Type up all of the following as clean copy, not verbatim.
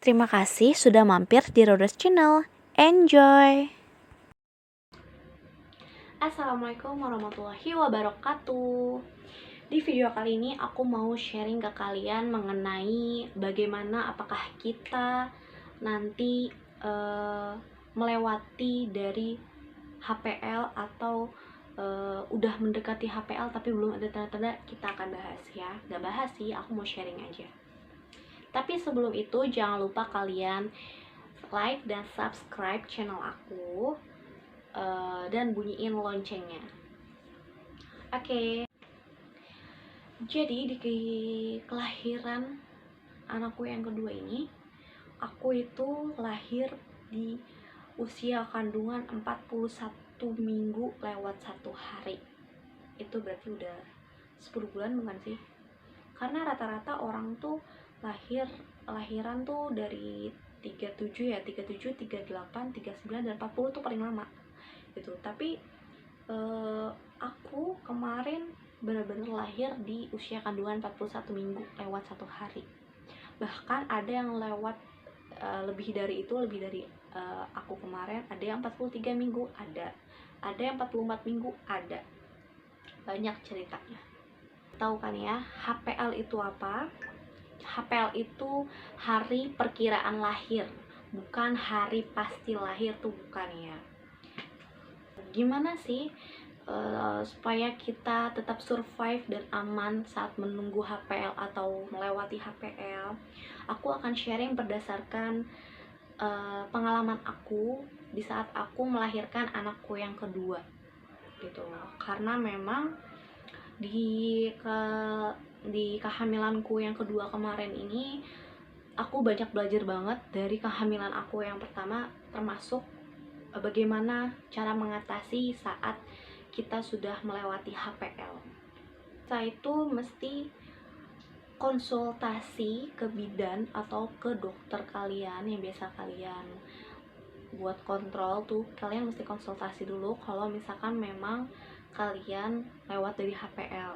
Terima kasih sudah mampir di Rodas Channel. Enjoy! Assalamualaikum warahmatullahi wabarakatuh. Di video kali ini aku mau sharing ke kalian mengenai bagaimana apakah kita nanti melewati dari HPL atau udah mendekati HPL tapi belum ada tanda-tanda. Kita akan bahas ya. Gak bahas sih, aku mau sharing aja. Tapi sebelum itu jangan lupa kalian like dan subscribe channel aku dan bunyiin loncengnya. Oke. Jadi di kelahiran anakku yang kedua ini, aku itu lahir di usia kandungan 41 minggu lewat 1 hari. Itu berarti udah 10 bulan bukan sih? Karena rata-rata orang tuh lahiran tuh dari 37 ya, 37, 38, 39 dan 40 tuh paling lama gitu. Tapi aku kemarin benar-benar lahir di usia kandungan 41 minggu lewat 1 hari. Bahkan ada yang lewat lebih dari itu, lebih dari aku kemarin. Ada yang 43 minggu, ada yang 44 minggu, ada. Banyak ceritanya. Tahu kan ya, HPL itu apa? HPL itu hari perkiraan lahir, bukan hari pasti lahir tuh, bukan ya. Gimana sih supaya kita tetap survive dan aman saat menunggu HPL atau melewati HPL? Aku akan sharing berdasarkan pengalaman aku di saat aku melahirkan anakku yang kedua gitu. Karena memang di kehamilanku yang kedua kemarin ini aku banyak belajar banget dari kehamilan aku yang pertama, termasuk bagaimana cara mengatasi saat kita sudah melewati HPL. Saya itu mesti konsultasi ke bidan atau ke dokter kalian yang biasa kalian buat kontrol tuh. Kalian mesti konsultasi dulu kalau misalkan memang kalian lewat dari HPL.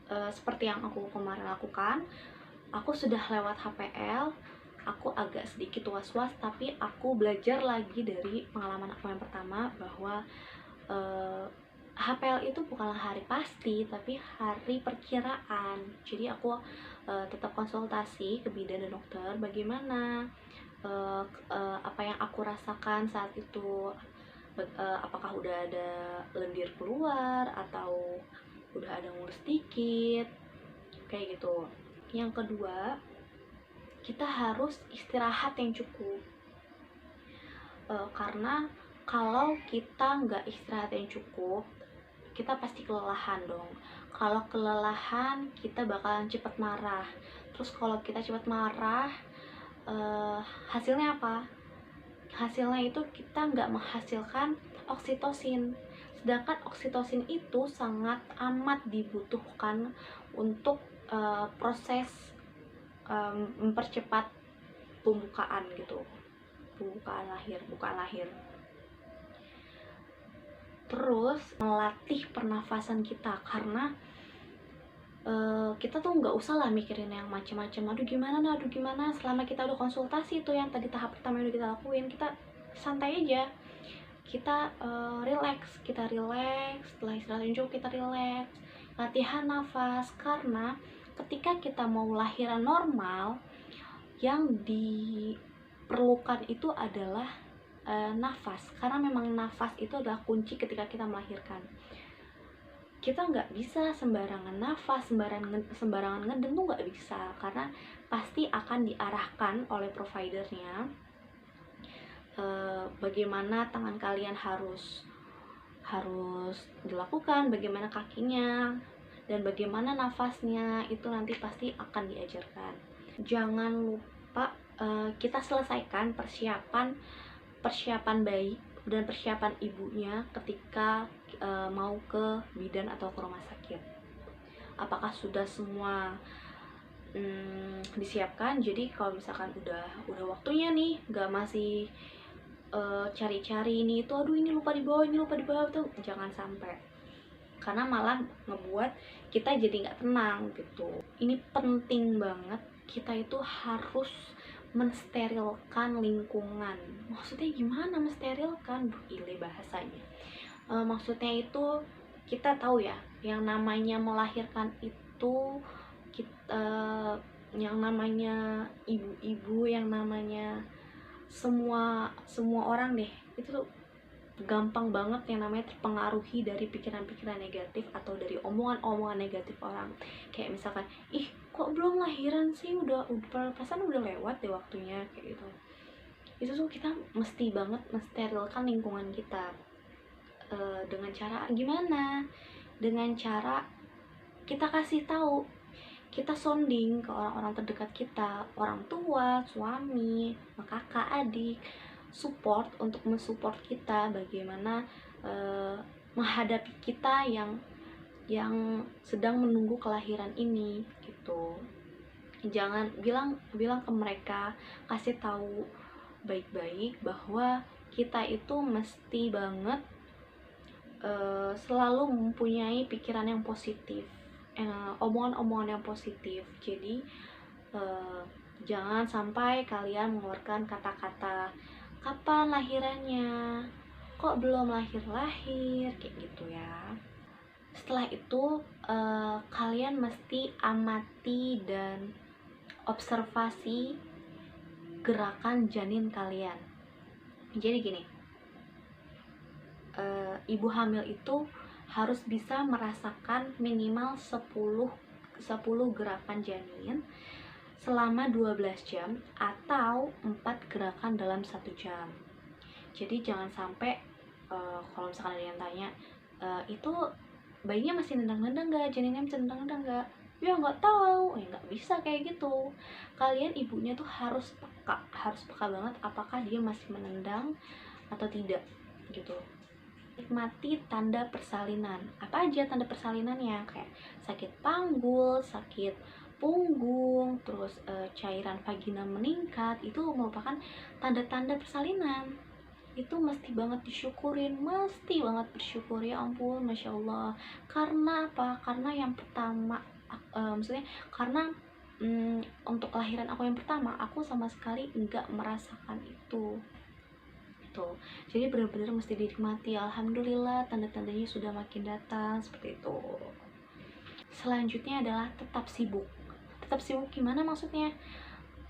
Seperti yang aku kemarin lakukan, aku sudah lewat HPL, aku agak sedikit was-was, tapi aku belajar lagi dari pengalaman aku yang pertama bahwa HPL itu bukanlah hari pasti, tapi hari perkiraan. Jadi aku tetap konsultasi ke bidan dan dokter bagaimana apa yang aku rasakan saat itu, apakah udah ada lendir keluar atau udah ada ngurus dikit, kayak gitu. Yang kedua, kita harus istirahat yang cukup, karena kalau kita nggak istirahat yang cukup, kita pasti kelelahan dong. Kalau kelelahan, kita bakalan cepet marah. Terus kalau kita cepet marah, hasilnya apa? Hasilnya itu kita nggak menghasilkan oksitosin. Sedangkan oksitosin itu sangat amat dibutuhkan untuk proses mempercepat pembukaan gitu, bukaan lahir. Terus melatih pernafasan kita, karena kita tuh nggak usah lah mikirin yang macam-macam. Aduh gimana. Selama kita udah konsultasi itu yang tadi tahap pertama yang udah kita lakuin, kita santai aja, kita relax. Setelah istirahat cukup, kita relax, latihan nafas. Karena ketika kita mau lahiran normal, yang diperlukan itu adalah nafas. Karena memang nafas itu adalah kunci ketika kita melahirkan. Kita nggak bisa sembarangan nafas, sembarangan ngeden tuh nggak bisa, karena pasti akan diarahkan oleh providernya bagaimana tangan kalian harus dilakukan, bagaimana kakinya, dan bagaimana nafasnya, itu nanti pasti akan diajarkan. Jangan lupa kita selesaikan persiapan bayi dan persiapan ibunya ketika mau ke bidan atau ke rumah sakit. Apakah sudah semua disiapkan? Jadi kalau misalkan udah waktunya nih, nggak masih cari-cari ini itu, aduh ini lupa dibawa tuh, jangan sampai. Karena malah ngebuat kita jadi nggak tenang gitu. Ini penting banget kita itu harus mensterilkan lingkungan. Maksudnya gimana mensterilkan? Ile bahasanya. Maksudnya itu kita tahu ya, yang namanya melahirkan itu kita, yang namanya ibu-ibu, yang namanya semua orang deh, itu tuh gampang banget yang namanya terpengaruhi dari pikiran-pikiran negatif atau dari omongan-omongan negatif orang. Kayak misalkan, ih kok belum lahiran sih, udah perasaan udah lewat deh waktunya, kayak gitu. Itu tuh kita mesti banget mensterilkan lingkungan kita. Dengan cara gimana? Dengan cara kita kasih tahu, kita sounding ke orang-orang terdekat kita, orang tua, suami, kakak, adik, support untuk mensupport kita bagaimana menghadapi kita yang sedang menunggu kelahiran ini gitu. Jangan bilang ke mereka, kasih tahu baik-baik bahwa kita itu mesti banget selalu mempunyai pikiran yang positif, omongan-omongan yang positif. Jadi jangan sampai kalian mengeluarkan kata-kata kapan lahirannya, kok belum lahir-lahir, kayak gitu ya. Setelah itu kalian mesti amati dan observasi gerakan janin kalian. Jadi gini, ibu hamil itu harus bisa merasakan minimal 10 gerakan janin selama 12 jam atau 4 gerakan dalam 1 jam. Jadi jangan sampai kalau misalkan ada yang tanya, itu bayinya masih nendang-nendang gak, janinnya masih nendang-nendang gak? Ya nggak tahu, ya nggak bisa kayak gitu. Kalian ibunya tuh harus peka banget apakah dia masih menendang atau tidak gitu. Nikmati tanda persalinan. Apa aja tanda persalinannya? Kayak sakit panggul, sakit punggung, terus cairan vagina meningkat, itu merupakan tanda-tanda persalinan. Itu mesti banget disyukurin, mesti banget bersyukur, ya ampun, masya Allah. Karena apa? Karena yang pertama, maksudnya karena untuk kelahiran aku yang pertama, aku sama sekali nggak merasakan itu. Jadi benar-benar mesti dinikmati. Alhamdulillah tanda-tandanya sudah makin datang seperti itu. Selanjutnya adalah tetap sibuk. Tetap sibuk gimana maksudnya?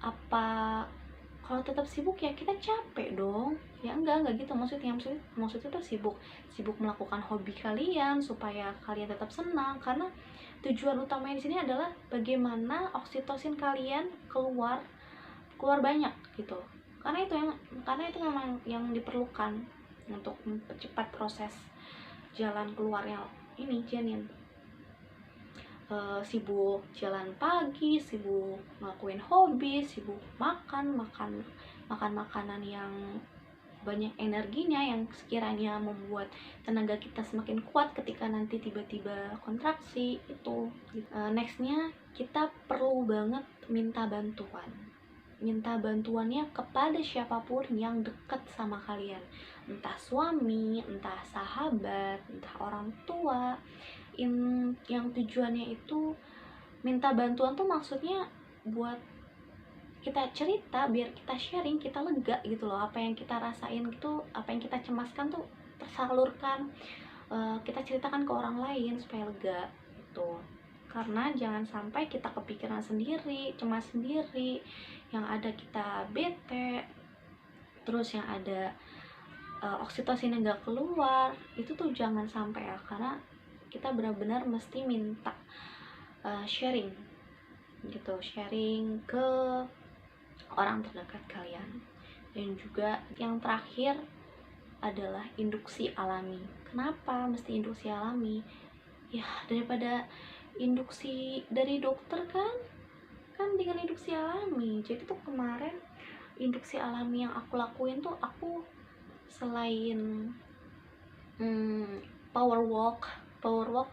Apa kalau tetap sibuk ya kita capek dong? Ya enggak gitu maksudnya tuh sibuk melakukan hobi kalian supaya kalian tetap senang, karena tujuan utamanya di sini adalah bagaimana oksitosin kalian keluar banyak gitu. Karena itu memang yang diperlukan untuk mempercepat proses jalan keluarnya ini janin. Sibuk jalan pagi, sibuk ngelakuin hobi, sibuk makan makanan yang banyak energinya, yang sekiranya membuat tenaga kita semakin kuat ketika nanti tiba-tiba kontraksi itu. Nextnya kita perlu banget minta bantuannya kepada siapapun yang dekat sama kalian, entah suami, entah sahabat, entah orang tua. Yang tujuannya itu minta bantuan tuh maksudnya buat kita cerita, biar kita sharing, kita lega gitu loh. Apa yang kita rasain gitu, apa yang kita cemaskan tuh tersalurkan, kita ceritakan ke orang lain supaya lega gitu. Karena jangan sampai kita kepikiran sendiri, cemas sendiri, yang ada kita bete, terus yang ada oksitosin yang gak keluar. Itu tuh jangan sampai ya, karena kita benar-benar mesti minta sharing gitu, sharing ke orang terdekat kalian. Dan juga yang terakhir adalah induksi alami. Kenapa mesti induksi alami? Ya daripada induksi dari dokter kan dengan induksi alami. Jadi tuh kemarin induksi alami yang aku lakuin tuh, aku selain power walk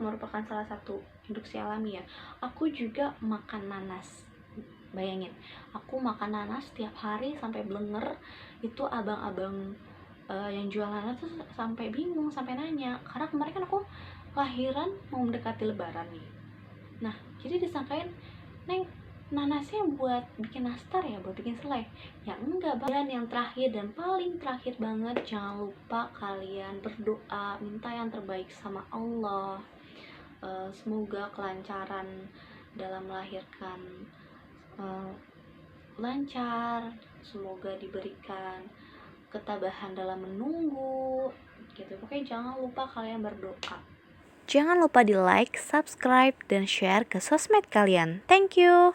merupakan salah satu induksi alami ya, aku juga makan nanas. Bayangin, aku makan nanas tiap hari sampai blenger. Itu abang-abang yang jual nanas tuh sampai bingung, sampai nanya, karena kemarin kan aku lahiran mau mendekati lebaran nih. Nah jadi disangkain, Neng nanasnya buat bikin nastar ya, buat bikin selai ya? Enggak. Dan yang terakhir dan paling terakhir banget, jangan lupa kalian berdoa, minta yang terbaik sama Allah. Semoga kelancaran dalam melahirkan lancar, semoga diberikan ketabahan dalam menunggu gitu. Pokoknya jangan lupa kalian berdoa. Jangan lupa di like, subscribe, dan share ke sosmed kalian. Thank you.